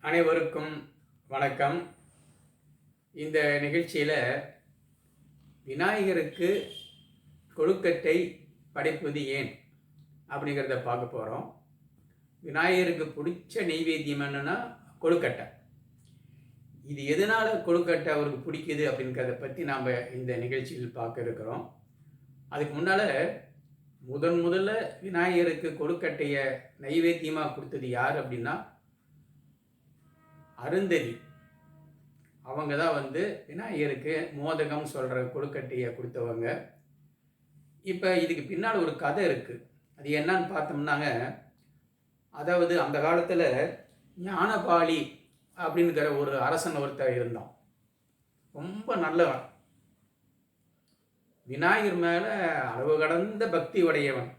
அனைவருக்கும் வணக்கம். இந்த நிகழ்ச்சியில் விநாயகருக்கு கொழுக்கட்டை படைப்பது ஏன் அப்படிங்கிறத பார்க்க போகிறோம். விநாயகருக்கு பிடிச்ச நெய்வேத்தியம் என்னென்னா கொழுக்கட்டை. இது எதனால் கொழுக்கட்டை அவருக்கு பிடிக்குது அப்படிங்கிறத பற்றி நாம் இந்த நிகழ்ச்சியில் பார்க்க இருக்கிறோம். அதுக்கு முன்னால் முதல்ல விநாயகருக்கு கொழுக்கட்டையை நைவேத்தியமாக கொடுத்தது யார் அப்படின்னா அருந்ததி. அவங்க தான் விநாயகருக்கு மோதகம் சொல்கிற கொழுக்கட்டையை கொடுத்தவங்க. இப்போ இதுக்கு பின்னால் ஒரு கதை இருக்குது. அது என்னன்னு பார்த்தோம்னாங்க, அதாவது அந்த காலத்தில் ஞானபாலி அப்படிங்கிற ஒரு அரசன் ஒருத்தர் இருந்தான். ரொம்ப நல்லவன், விநாயகர் மேலே அளவு கடந்த பக்தி உடையவன்.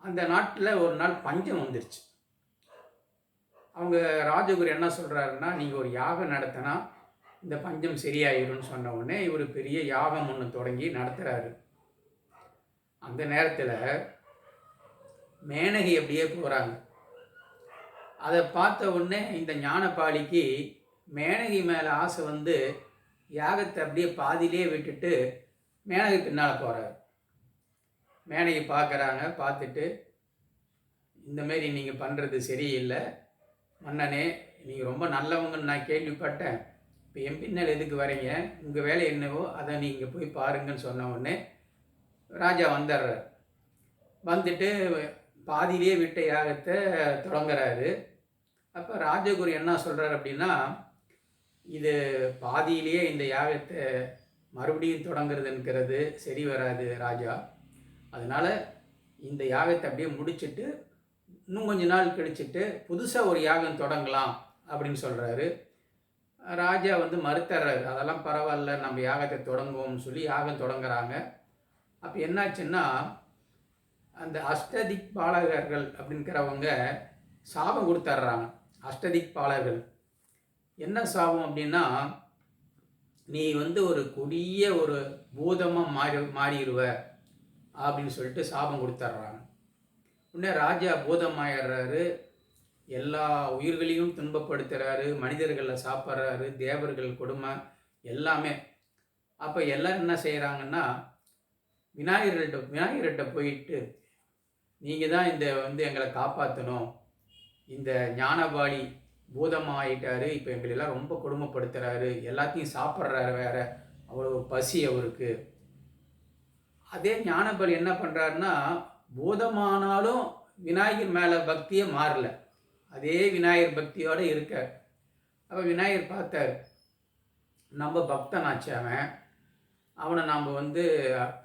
அந்த நாட்டில் ஒரு நாள் பஞ்சம் வந்துருச்சு. அவங்க ராஜகுரு என்ன சொல்கிறாருன்னா, நீங்கள் ஒரு யாகம் நடத்தினா இந்த பஞ்சம் சரியாயிரும்னு சொன்ன உடனே இவர் பெரிய யாகம் ஒன்று தொடங்கி நடத்துகிறாரு. அந்த நேரத்தில் மேனகை அப்படியே போகிறாங்க. அதை பார்த்த உடனே இந்த ஞானபாலிக்கு மேனகை மேலே ஆசை யாகத்தை அப்படியே பாதியிலே விட்டுட்டு மேனகை பின்னால் போகிறார். மேனகை பார்க்குறாங்க. பார்த்துட்டு, இந்தமாரி நீங்கள் பண்ணுறது சரியில்லை மன்னனே, நீங்கள் ரொம்ப நல்லவங்கன்னு நான் கேள்விப்பட்டேன். இப்போ என் பின்னால் எதுக்கு வரீங்க? உங்கள் வேலை என்னவோ அதை நீங்கள் போய் பாருங்கன்னு சொன்ன உடனே ராஜா வந்துடுறார். வந்துட்டு பாதியிலே விட்ட யாகத்தை தொடங்குறாரு. அப்போ ராஜகுரு என்ன சொல்கிறார் அப்படின்னா, இது பாதியிலேயே இந்த யாகத்தை மறுபடியும் தொடங்குறதுங்கிறது சரி வராது ராஜா. அதனால் இந்த யாகத்தை அப்படியே முடிச்சுட்டு இன்னும் கொஞ்ச நாள் கழிச்சுட்டு புதுசாக ஒரு யாகம் தொடங்கலாம் அப்படின்னு சொல்கிறாரு. ராஜா மறுத்தர்றாரு. அதெல்லாம் பரவாயில்ல, நம்ம யாகத்தை தொடங்குவோம்னு சொல்லி யாகம் தொடங்குறாங்க. அப்போ என்னாச்சுன்னா, அந்த அஷ்டதிக் பாலகர்கள் அப்படிங்கிறவங்க சாபம் கொடுத்துட்றாங்க. அஷ்டதிக் பாலகர்கள் என்ன சாபம் அப்படின்னா, நீ ஒரு கொடிய ஒரு பூதமாக மாறிடுவ அப்படின்னு சொல்லிட்டு சாபம் கொடுத்துட்றாங்க. உடனே ராஜா பூதமாயிடுறாரு. எல்லா உயிர்களையும் துன்பப்படுத்துகிறாரு. மனிதர்களை சாப்பிட்றாரு. தேவர்கள் கொடுமை எல்லாமே. அப்போ எல்லோரும் என்ன செய்கிறாங்கன்னா, விநாயகர்கிட்ட போயிட்டு, நீங்கள் தான் இந்த எங்களை காப்பாற்றணும். இந்த ஞானபாலி பூதமாகிட்டாரு. இப்போ எங்களெல்லாம் ரொம்ப கொடுமைப்படுத்துகிறாரு. எல்லாத்தையும் சாப்பிட்றாரு. வேற அவ்வளோ பசி அவருக்கு. அதே ஞானபாலி என்ன பண்ணுறாருன்னா, பூதமானாலும் விநாயகர் மேலே பக்தியே மாறல. அதே விநாயகர் பக்தியோடு இருக்க. அப்போ விநாயகர் பார்த்தார், நம்ம பக்தனாச்சு அவனை நாம்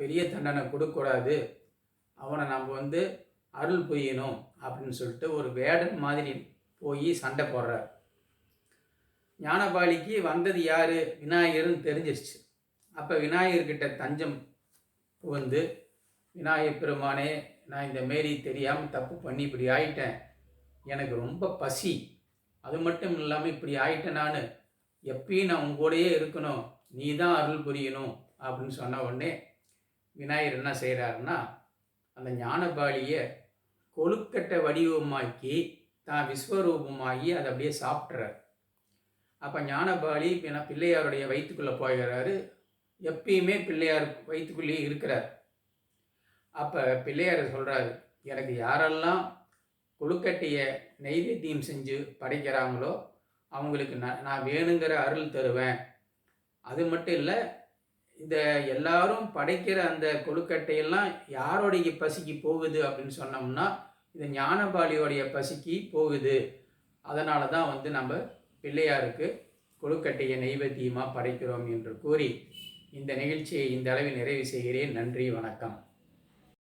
பெரிய தண்டனை கொடுக்கக்கூடாது. அவனை நாம் அருள் புரியணும் அப்படின்னு சொல்லிட்டு ஒரு வேடன் மாதிரி போய் சண்டை போடுறார். ஞானபாலிக்கு வந்தது யார்? விநாயகர்னு தெரிஞ்சிருச்சு. அப்போ விநாயகர்கிட்ட தஞ்சம் புகுந்து, விநாயகர் பெருமானே, நான் இந்த மாரி தெரியாமல் தப்பு பண்ணி இப்படி ஆயிட்டேன். எனக்கு ரொம்ப பசி. அது மட்டும் இல்லாமல் இப்படி ஆயிட்டேன். நான் எப்பயும் நான் உங்கூடையே இருக்கணும். நீ தான் அருள் புரியணும் அப்படின்னு சொன்ன உடனே விநாயகர் என்ன செய்கிறாருன்னா, அந்த ஞானபாலியை கொழுக்கட்டை வடிவமாக்கி தான் விஸ்வரூபமாகி அதை அப்படியே சாப்பிட்றார். அப்போ ஞானபாலி பிள்ளையாருடைய வயிற்றுக்குள்ளே போகிறாரு. எப்பயுமே பிள்ளையார் வயிற்றுக்குள்ளேயே இருக்கிறார். அப்போ பிள்ளையார் சொல்கிறாரு, எனக்கு யாரெல்லாம் கொழுக்கட்டையை நைவேத்தியம் செஞ்சு படைக்கிறாங்களோ அவங்களுக்கு நான் வேணுங்கிற அருள் தருவேன். அது மட்டும் இல்லை, இந்த எல்லாரும் படைக்கிற அந்த கொழுக்கட்டையெல்லாம் யாரோடைய பசிக்கு போகுது அப்படின்னு சொன்னோம்னா, இந்த ஞானபாலியோடைய பசிக்கு போகுது. அதனால தான் நம்ம பிள்ளையாருக்கு கொழுக்கட்டையை நைவேத்தியமாக படைக்கிறோம் என்று கூறி இந்த நிகழ்ச்சியை இந்த அளவில் நிறைவு செய்கிறேன். நன்றி, வணக்கம்.